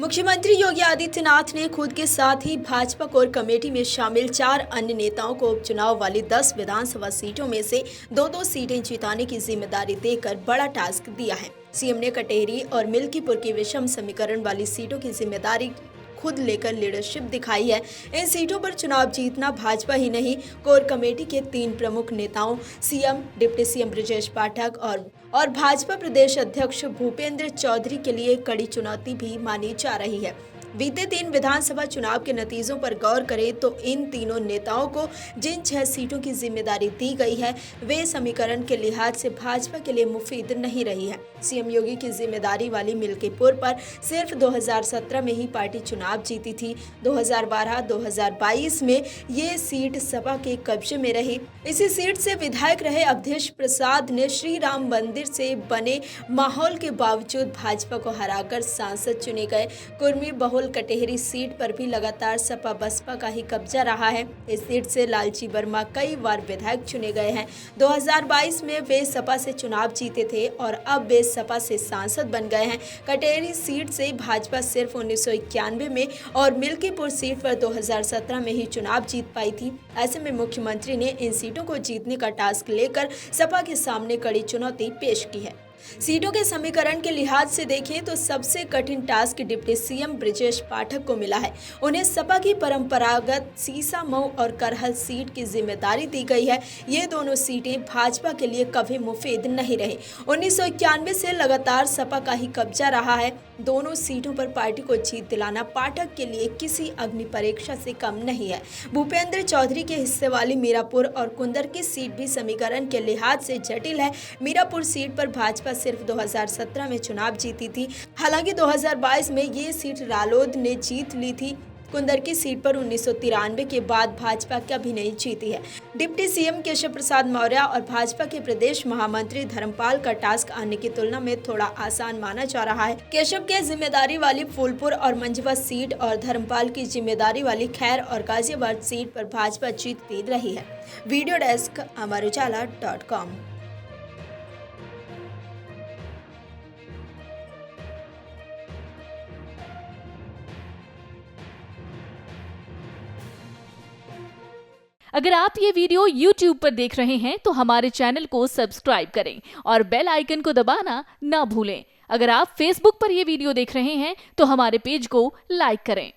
मुख्यमंत्री योगी आदित्यनाथ ने खुद के साथ ही भाजपा कोर कमेटी में शामिल 4 अन्य नेताओं को उपचुनाव वाली 10 विधानसभा सीटों में से 2-2 सीटें जिताने की जिम्मेदारी देकर बड़ा टास्क दिया है। सीएम ने कटेहरी और मिल्कीपुर की विषम समीकरण वाली सीटों की जिम्मेदारी खुद लेकर लीडरशिप दिखाई है। इन सीटों पर चुनाव जीतना भाजपा ही नहीं, कोर कमेटी के 3 प्रमुख नेताओं CM, deputy CM Brajesh Pathak और भाजपा प्रदेश अध्यक्ष भूपेंद्र चौधरी के लिए कड़ी चुनौती भी मानी जा रही है। बीते 3 विधानसभा चुनाव के नतीजों पर गौर करें तो इन तीनों नेताओं को जिन 6 सीटों की जिम्मेदारी दी गई है वे समीकरण के लिहाज से भाजपा के लिए मुफीद नहीं रही है। सीएम योगी की जिम्मेदारी वाली मिल्कीपुर पर सिर्फ 2017 में ही पार्टी चुनाव जीती थी। 2012-2022 में ये सीट सपा के कब्जे में रही। इसी सीट से विधायक रहे अवधेश प्रसाद ने श्री राम मंदिर से बने माहौल के बावजूद भाजपा को हराकर सांसद चुने गए। कुर्मी बहुल कटेहरी सीट पर भी लगातार सपा बसपा का ही कब्जा रहा है। इस सीट से लालजी वर्मा कई बार विधायक चुने गए हैं। 2022 में वे सपा से चुनाव जीते थे और अब वे सपा से सांसद बन गए हैं। कटेहरी सीट से भाजपा सिर्फ 1991 में और मिल्कीपुर सीट पर 2017 में ही चुनाव जीत पाई थी। ऐसे में मुख्यमंत्री ने इन सीटों को जीतने का टास्क लेकर सपा के सामने कड़ी चुनौती पेश की है। सीटों के समीकरण के लिहाज से देखें तो सबसे कठिन task deputy CM Brajesh Pathak को मिला है। उन्हें सपा की परंपरागत सीसामऊ और करहल सीट की जिम्मेदारी दी गई है। ये दोनों सीटें भाजपा के लिए कभी मुफीद नहीं रही। 1991 से लगातार सपा का ही कब्जा रहा है। दोनों सीटों पर पार्टी को जीत दिलाना पाठक के लिए किसी अग्नि परीक्षा से कम नहीं है। भूपेंद्र चौधरी के हिस्से वाली मीरापुर और कुंदर की सीट भी समीकरण के लिहाज से जटिल है। मीरापुर सीट पर भाजपा सिर्फ 2017 में चुनाव जीती थी। हालांकि 2022 में ये सीट रालोद ने जीत ली थी। कुंदर की सीट पर 1993 के बाद भाजपा कभी नहीं जीती है। डिप्टी सीएम केशव प्रसाद मौर्य और भाजपा के प्रदेश महामंत्री धर्मपाल का टास्क अन्य की तुलना में थोड़ा आसान माना जा रहा है। केशव के जिम्मेदारी वाली फूलपुर और मंझवा सीट और धर्मपाल की जिम्मेदारी वाली खैर और गाजियाबाद सीट पर भाजपा जीतती रही है। वीडियो डेस्क अमरुजाला.com। अगर आप ये वीडियो YouTube पर देख रहे हैं तो हमारे चैनल को सब्सक्राइब करें और बेल आइकन को दबाना ना भूलें। अगर आप Facebook पर ये वीडियो देख रहे हैं तो हमारे पेज को लाइक करें।